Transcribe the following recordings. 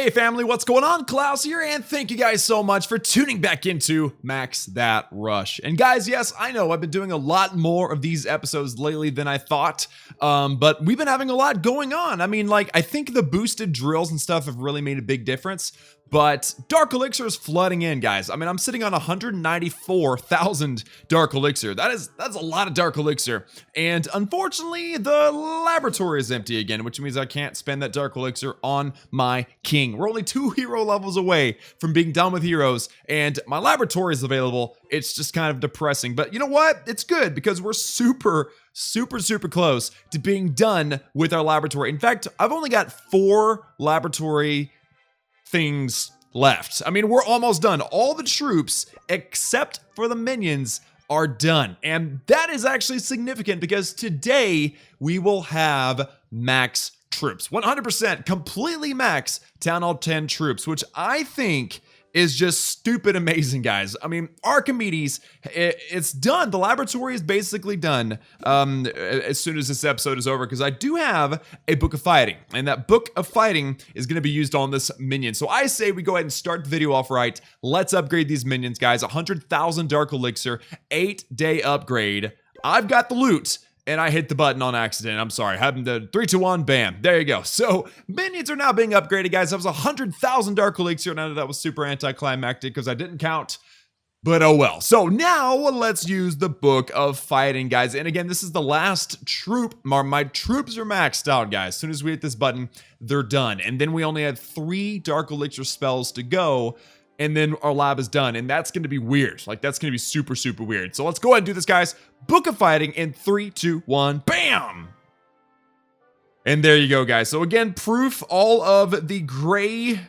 Hey family, what's going on? Klaus here, and thank you guys so much for tuning back into Max That Rush. And guys, yes, I know I've been doing a lot more of these episodes lately than I thought, but we've been having a lot going on. I mean, like, I think the boosted drills and stuff have really made a big difference. But Dark Elixir is flooding in, guys. I mean, I'm sitting on 194,000 Dark Elixir. That's a lot of Dark Elixir. And unfortunately, the laboratory is empty again, which means I can't spend that Dark Elixir on my king. We're only 2 hero levels away from being done with heroes, and my laboratory is available. It's just kind of depressing. But you know what? It's good because we're super close to being done with our laboratory. In fact, I've only got 4 laboratory things left. I mean, we're almost done. All the troops, except for the minions, are done. And that is actually significant because today we will have max troops. 100% completely max Town Hall 10 troops, which I think is just stupid amazing, guys. I mean, Archimedes, it's done. The laboratory is basically done as soon as this episode is over, because I do have a Book of Fighting, and that Book of Fighting is going to be used on this minion. So I say we go ahead and start the video off right. Let's upgrade these minions, guys. 100,000 Dark Elixir, 8-day upgrade. I've got the loot, and I hit the button on accident. I'm sorry. Happened to 3, 2, 1, bam. There you go. So minions are now being upgraded, guys. That was 100,000 Dark Elixir. And I know that was super anticlimactic because I didn't count, but oh well. So now let's use the Book of Fighting, guys. And again, this is the last troop. My troops are maxed out, guys. As soon as we hit this button, they're done. And then we only have 3 Dark Elixir spells to go, and then our lab is done, and that's going to be weird. Like, that's going to be super weird. So let's go ahead and do this, guys. Book of Fighting in 3, 2, 1, bam! And there you go, guys. So again, proof, all the gray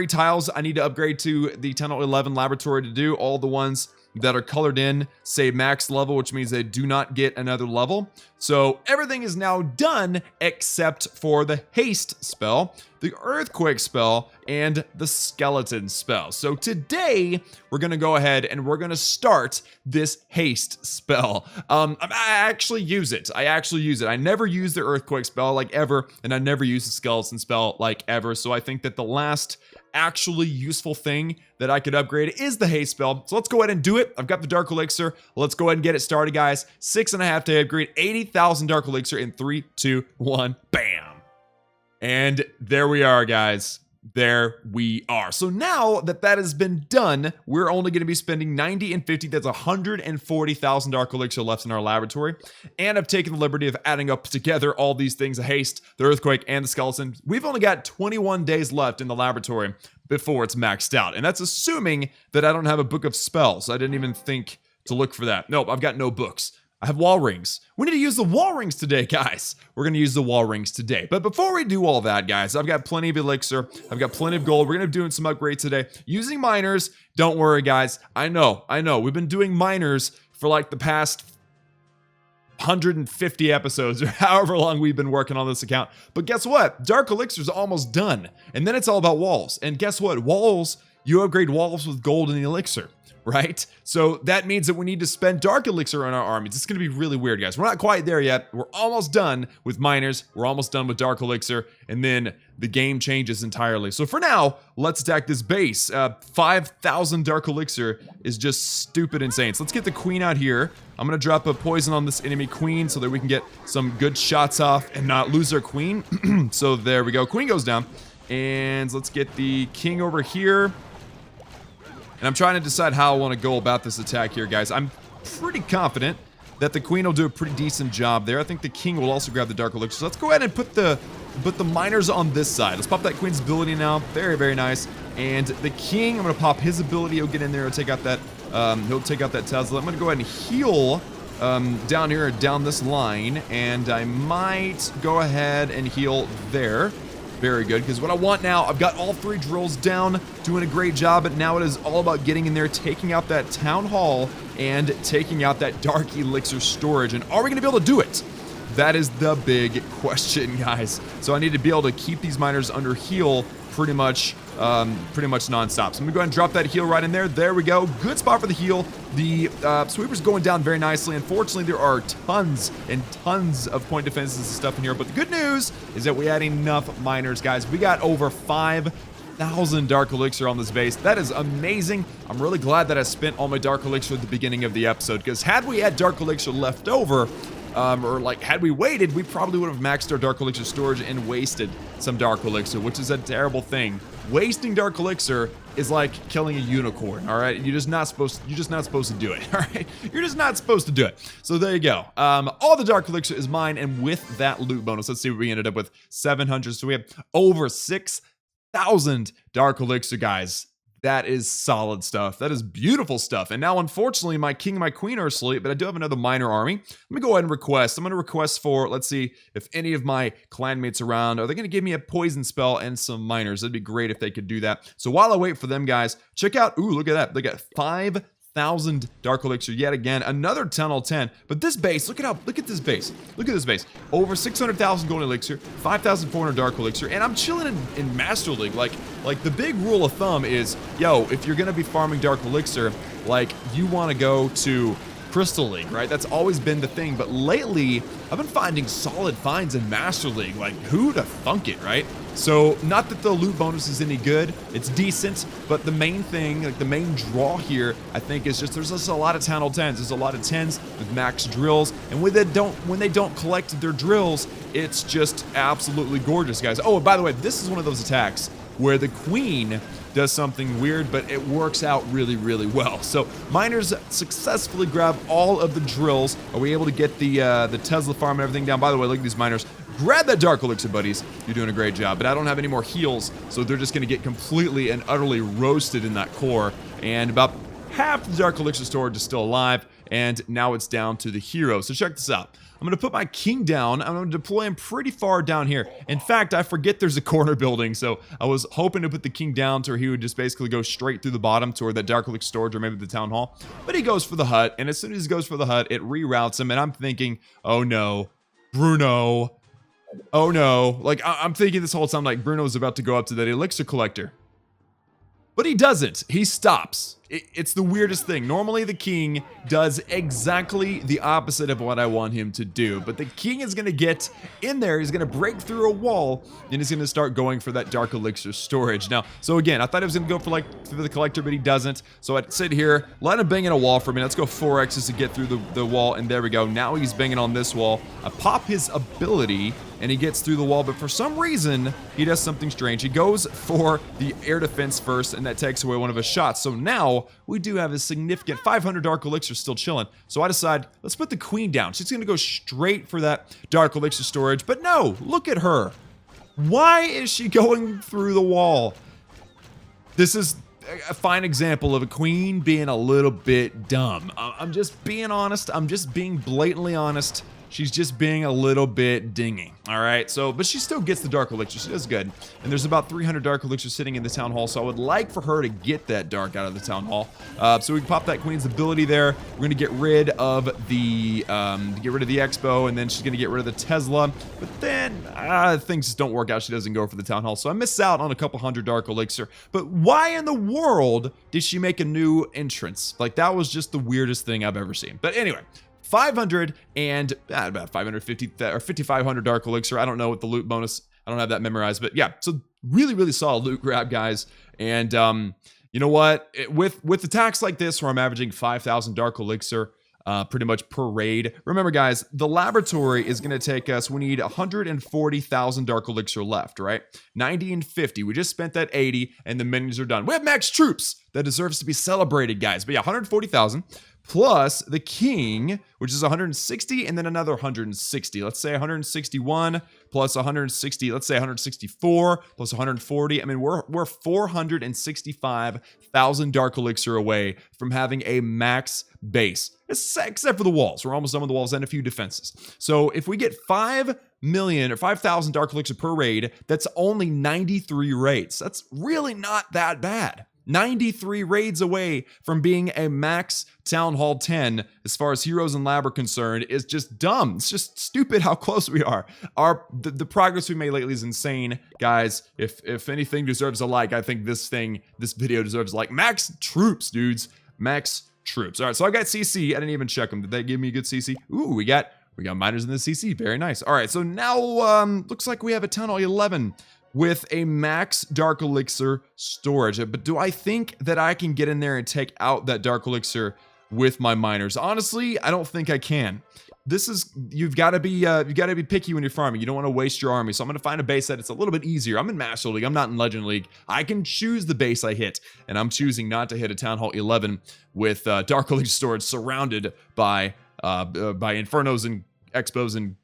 tiles I need to upgrade to the Town Hall 11 laboratory to do. All the ones that are colored in say max level, which means they do not get another level. So everything is now done except for the haste spell, the earthquake spell, and the skeleton spell. So today we're gonna go ahead and we're gonna start this haste spell. I actually use it. I never use the earthquake spell like ever, and I never use the skeleton spell like ever. So I think that the last actually useful thing that I could upgrade is the haste spell. So let's go ahead and do it. I've got the Dark Elixir. Let's go ahead and get it started, guys. 6.5 day upgrade, 80,000 Dark Elixir in 3, 2, 1, bam. And there we are, guys. There we are. So now that has been done, we're only going to be spending 90 and 50. That's 140,000 Dark Elixir left in our laboratory. And I've taken the liberty of adding up together all these things, the haste, the earthquake, and the skeleton. We've only got 21 days left in the laboratory before it's maxed out. And that's assuming that I don't have a book of spells. I didn't even think to look for that. Nope, I've got no books. I have wall rings. We need to use the wall rings today, guys. We're going to use the wall rings today. But before we do all that, guys, I've got plenty of elixir. I've got plenty of gold. We're going to be doing some upgrades today using miners. Don't worry, guys. I know. We've been doing miners for like the past 150 episodes or however long we've been working on this account. But guess what? Dark Elixir's almost done. And then it's all about walls. And guess what? Walls, you upgrade walls with gold and elixir, right? So that means that we need to spend Dark Elixir on our armies. It's going to be really weird, guys. We're not quite there yet. We're almost done with miners. We're almost done with Dark Elixir. And then the game changes entirely. So for now, let's attack this base. 5,000 Dark Elixir is just stupid insane. So let's get the queen out here. I'm going to drop a poison on this enemy queen so that we can get some good shots off and not lose our queen. So there we go. Queen goes down. And let's get the king over here. And I'm trying to decide how I want to go about this attack here, guys. I'm pretty confident that the queen will do a pretty decent job there. I think the king will also grab the Dark Elixir. So let's go ahead and put the miners on this side. Let's pop that queen's ability now. Very nice. And the king, I'm going to pop his ability. He'll get in there. He'll take out that Tesla. I'm going to go ahead and heal down here, down this line. And I might go ahead and heal there. Very good, because what I want now, I've got all 3 drills down, doing a great job, but now it is all about getting in there, taking out that town hall, and taking out that Dark Elixir storage. And are we going to be able to do it? That is the big question, guys. So I need to be able to keep these miners under heal pretty much pretty much nonstop. So I'm gonna go ahead and drop that heal right in there. There we go. Good spot for the heal. The sweeper's going down very nicely. Unfortunately, there are tons and tons of point defenses and stuff in here. But the good news is that we had enough miners, guys. We got over 5,000 Dark Elixir on this base. That is amazing. I'm really glad that I spent all my Dark Elixir at the beginning of the episode, because had we had Dark Elixir left over, or like had we waited, we probably would have maxed our Dark Elixir storage and wasted some Dark Elixir, which is a terrible thing. Wasting Dark Elixir is like killing a unicorn, all right? You're just not supposed to do it, all right? You're just not supposed to do it. So there you go. All the Dark Elixir is mine, and with that loot bonus, let's see what we ended up with. 700, so we have over 6,000 Dark Elixir, guys. That is solid stuff. That is beautiful stuff. And now, unfortunately, my king and my queen are asleep, but I do have another miner army. Let me go ahead and request. I'm going to request for, let's see if any of my clanmates around, are they going to give me a poison spell and some miners? That'd be great if they could do that. So while I wait for them, guys, check out, ooh, look at that. They got 5,000 Dark Elixir yet again. Another tunnel 10. But this base, look at this base. Look at this base. Over 600,000 Gold Elixir, 5,400 Dark Elixir, and I'm chilling in Master League. Like the big rule of thumb is, yo, if you're gonna be farming Dark Elixir, like you want to go to Crystal League, right? That's always been the thing. But lately, I've been finding solid finds in Master League. Like, who'da thunk it, right? So, not that the loot bonus is any good. It's decent, but the main thing, like the main draw here, I think, is just there's just a lot of Tunnel 10s. There's a lot of 10s with max drills, and when they don't collect their drills, it's just absolutely gorgeous, guys. Oh, and by the way, this is one of those attacks where the queen does something weird, but it works out really, really well. So miners successfully grab all of the drills. Are we able to get the Tesla farm and everything down? By the way, look at these miners. Grab that Dark Elixir, buddies. You're doing a great job. But I don't have any more heals, so they're just going to get completely and utterly roasted in that core. And about half the Dark Elixir storage is still alive, and now it's down to the hero. So check this out. I'm going to put my king down. I'm going to deploy him pretty far down here. In fact, I forget there's a corner building, so I was hoping to put the king down to where he would just basically go straight through the bottom toward that Dark Elixir storage or maybe the town hall. But he goes for the hut, and as soon as he goes for the hut, it reroutes him, and I'm thinking, oh no, Bruno. Oh no. Like, I'm thinking this whole time, like, Bruno's about to go up to that elixir collector. But he doesn't. He stops. It's the weirdest thing. Normally the king does exactly the opposite of what I want him to do. But the king is going to get in there. He's going to break through a wall. And he's going to start going for that Dark Elixir storage. Now, so again, I thought he was going to go for the collector, but he doesn't. So I'd sit here, let him bang in a wall for me. Let's go 4X's to get through the wall. And there we go. Now he's banging on this wall. I pop his ability and he gets through the wall. But for some reason, he does something strange. He goes for the air defense first, and that takes away one of his shots. So now we do have a significant 500 Dark Elixir still chilling. So I decide, let's put the queen down. She's going to go straight for that Dark Elixir storage. But no, look at her. Why is she going through the wall? This is a fine example of a queen being a little bit dumb. I'm just being honest. I'm just being blatantly honest. She's just being a little bit dingy. All right, so, but she still gets the Dark Elixir. She does good. And there's about 300 Dark Elixir sitting in the town hall, so I would like for her to get that dark out of the town hall. So we can pop that queen's ability there. We're gonna get rid of the expo, and then she's gonna get rid of the Tesla. But then things just don't work out. She doesn't go for the town hall, so I miss out on a couple hundred Dark Elixir. But why in the world did she make a new entrance? Like, that was just the weirdest thing I've ever seen. But anyway, 500 and about 550 or 5,500 Dark Elixir. I don't know what the loot bonus. I don't have that memorized, but yeah. So really, really solid loot grab, guys. And you know what? With attacks like this, where I'm averaging 5,000 Dark Elixir pretty much per raid. Remember, guys, the laboratory is going to take us. We need 140,000 Dark Elixir left, right? 90 and 50. We just spent that 80, and the minions are done. We have max troops. That deserves to be celebrated, guys. But yeah, 140,000. Plus the king, which is 160, and then another 160. Let's say 161 plus 160. Let's say 164 plus 140. I mean, we're 465,000 Dark Elixir away from having a max base, except for the walls. We're almost done with the walls and a few defenses. So if we get 5 million or 5,000 Dark Elixir per raid, that's only 93 raids. That's really not that bad. 93 raids away from being a max Town Hall 10 as far as Heroes and Lab are concerned is just dumb. It's just stupid how close we are. The progress we made lately is insane, guys. If anything deserves a like, I think this video deserves a like. Max troops, dudes. Max troops. All right, so I got CC. I didn't even check them. Did they give me a good CC? Ooh, we got miners in the CC. Very nice. All right, so now looks like we have a Town Hall 11 with a max Dark Elixir storage. But do I think that I can get in there and take out that Dark Elixir with my miners? Honestly, I don't think I can. You've got to be picky when you're farming. You don't want to waste your army. So I'm going to find a base that it's a little bit easier. I'm in Master League. I'm not in Legend League. I can choose the base I hit, and I'm choosing not to hit a Town Hall 11 with Dark Elixir storage surrounded by Infernos and Expos and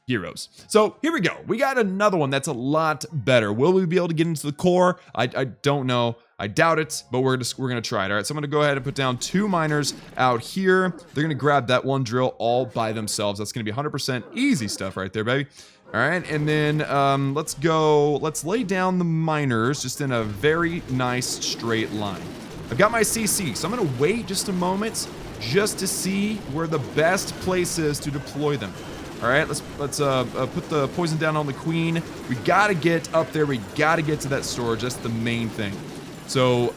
Heroes. So here we go. We got another one that's a lot better. Will we be able to get into the core? I don't know. I doubt it, but we're gonna try it. All right, so I'm gonna go ahead and put down 2 miners out here. They're gonna grab that one drill all by themselves. That's gonna be 100% easy stuff right there, baby. All right, and then let's lay down the miners just in a very nice straight line. I've got my CC, so I'm gonna wait just a moment just to see where the best place is to deploy them. All right, let's put the poison down on the queen. We gotta get up there. We gotta get to that storage. That's the main thing. So,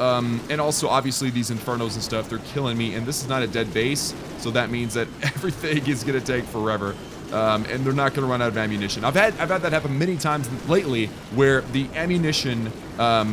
and also obviously these Infernos and stuff, they're killing me, and this is not a dead base, so that means that everything is gonna take forever. And they're not gonna run out of ammunition. I've had that happen many times lately where the ammunition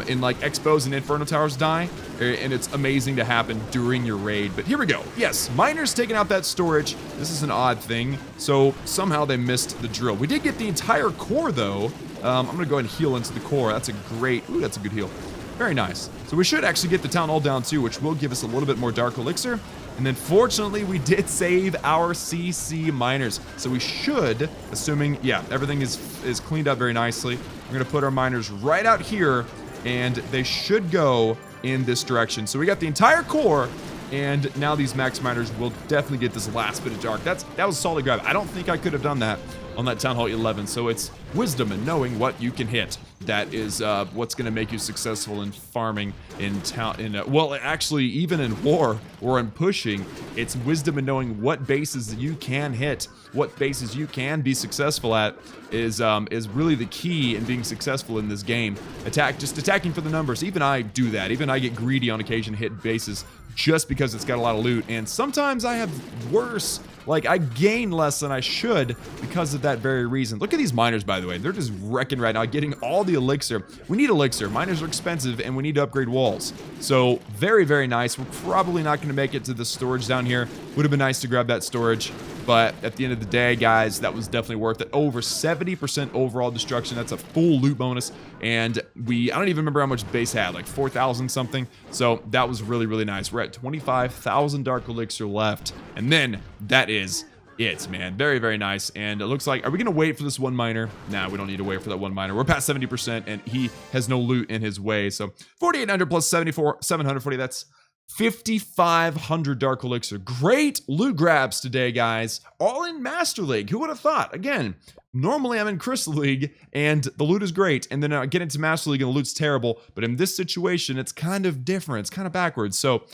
in like Expos and Inferno Towers die, and it's amazing to happen during your raid. But here we go. Yes, miners taking out that storage. This is an odd thing. So somehow they missed the drill. We did get the entire core though. I'm gonna go ahead and heal into the core. That's a good heal. Very nice. So we should actually get the Town Hall down too, which will give us a little bit more Dark Elixir. And then fortunately, we did save our CC miners. So we should, assuming, yeah, everything is cleaned up very nicely. We're gonna put our miners right out here, and they should go in this direction. So we got the entire core, and now these max miners will definitely get this last bit of dark. That was a solid grab. I don't think I could have done that on that Town Hall 11. So it's wisdom and knowing what you can hit. That is what's going to make you successful in farming in town. Well, actually, even in war or in pushing, it's wisdom and knowing what bases you can hit, what bases you can be successful at is really the key in being successful in this game. Just attacking for the numbers. Even I do that. Even I get greedy on occasion, hit bases just because it's got a lot of loot. And sometimes I have worse. Like, I gain less than I should because of that very reason. Look at these miners, by the way. They're just wrecking right now, getting all the elixir. We need elixir. Miners are expensive, and we need to upgrade walls. So, very, very nice. We're probably not going to make it to the storage down here. Would have been nice to grab that storage. But at the end of the day, guys, that was definitely worth it. Over 70% overall destruction. That's a full loot bonus. And I don't even remember how much base had, like 4,000 something. So that was really, really nice. We're at 25,000 Dark Elixir left. And then that is it, man. Very, very nice. And it looks like, are we going to wait for this one miner? Nah, we don't need to wait for that one miner. We're past 70% and he has no loot in his way. So 4,800 plus 740, that's 5,500 Dark Elixir. Great loot grabs today, guys. All in Master League. Who would have thought? Again, normally I'm in Crystal League and the loot is great. And then I get into Master League and the loot's terrible. But in this situation, it's kind of different. It's kind of backwards. So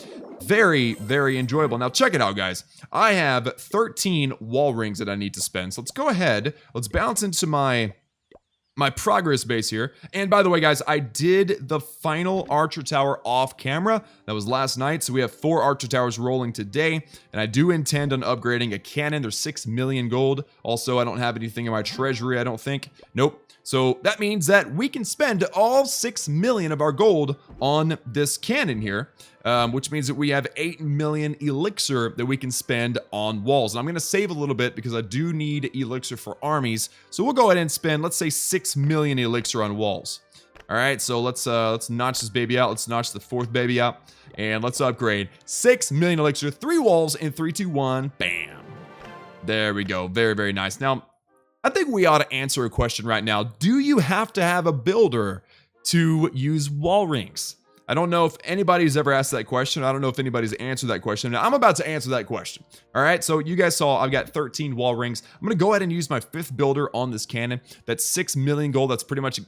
very, very enjoyable. Now check it out, guys. I have 13 wall rings that I need to spend. So let's go ahead. Let's bounce into my progress base here. And by the way, guys, I did the final Archer Tower off camera. That was last night. So we have 4 Archer Towers rolling today. And I do intend on upgrading a cannon. There's 6 million gold. Also, I don't have anything in my treasury, I don't think. Nope. So that means that we can spend all 6 million of our gold on this cannon here, which means that we have 8 million elixir that we can spend on walls. And I'm going to save a little bit because I do need elixir for armies. So we'll go ahead and spend, let's say, 6 million elixir on walls. All right, so let's notch this baby out. Let's notch the 4th baby out, and let's upgrade 6 million elixir, 3 walls in 3, 2, 1. Bam. There we go. Very, very nice. Now, I think we ought to answer a question right now. Do you have to have a builder to use wall rings? I don't know if anybody's ever asked that question. I don't know if anybody's answered that question. Now, I'm about to answer that question. All right, so you guys saw I've got 13 wall rings. I'm going to go ahead and use my 5th builder on this cannon. That's 6 million gold. That's pretty much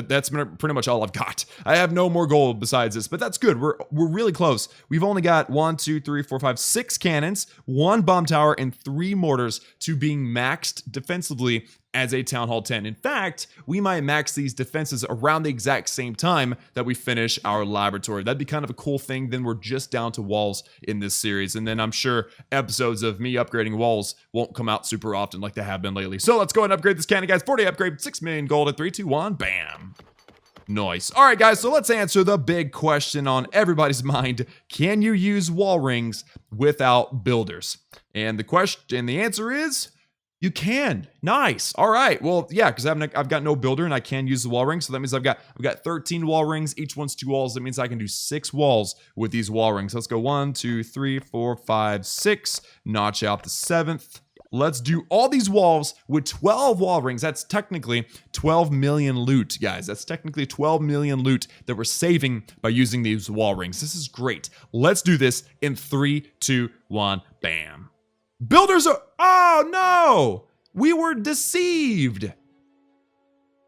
that's pretty much all I've got. I have no more gold besides this, but that's good. We're really close. We've only got 1, 2, 3, 4, 5, 6 cannons, 1 bomb tower, and 3 mortars to being maxed defensively as a Town Hall 10. In fact, we might max these defenses around the exact same time that we finish our laboratory. That'd be kind of a cool thing. Then we're just down to walls in this series. And then I'm sure episodes of me upgrading walls won't come out super often like they have been lately. So let's go and upgrade this cannon, guys. 40 upgrade, 6 million gold at 3, 2, 1, bam. Nice. All right, guys, so let's answer the big question on everybody's mind. Can you use wall rings without builders? And the answer is you can. Nice. All right. Well, yeah, because I've got no builder and I can use the wall rings. So that means I've got 13 wall rings. Each one's 2 walls. That means I can do 6 walls with these wall rings. Let's go 1, 2, 3, 4, 5, 6. Notch out the 7th. Let's do all these walls with 12 wall rings. That's technically 12 million loot, guys. That's technically 12 million loot that we're saving by using these wall rings. This is great. Let's do this in 3, 2, 1, bam. Builders are, oh no, we were deceived.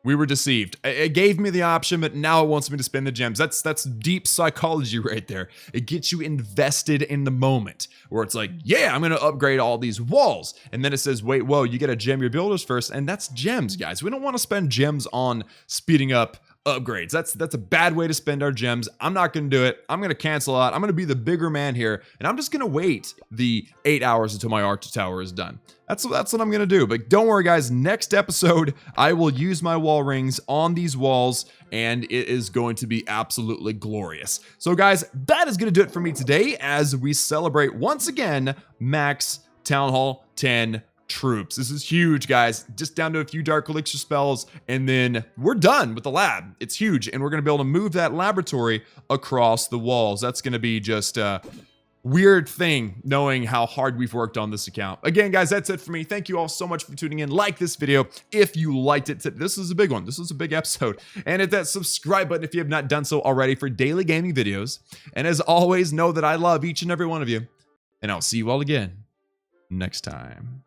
We were deceived. It gave me the option, but now it wants me to spend the gems. That's deep psychology right there. It gets you invested in the moment where it's like, yeah, I'm going to upgrade all these walls. And then it says, wait, whoa, you got to gem your builders first. And that's gems, guys. We don't want to spend gems on speeding up upgrades. That's a bad way to spend our gems. I'm not going to do it. I'm going to cancel out. I'm going to be the bigger man here, and I'm just going to wait the 8 hours until my arch tower is done. That's what I'm going to do. But don't worry, guys. Next episode, I will use my wall rings on these walls, and it is going to be absolutely glorious. So, guys, that is going to do it for me today as we celebrate once again Max Town Hall 10 troops. This is huge, guys. Just down to a few dark elixir spells, and then we're done with the lab. It's huge, and we're going to be able to move that laboratory across the walls. That's going to be just a weird thing, knowing how hard we've worked on this account. Again, guys, that's it for me. Thank you all so much for tuning in. Like this video if you liked it. This is a big one. This is a big episode. And hit that subscribe button if you have not done so already for daily gaming videos. And as always, know that I love each and every one of you. And I'll see you all again next time.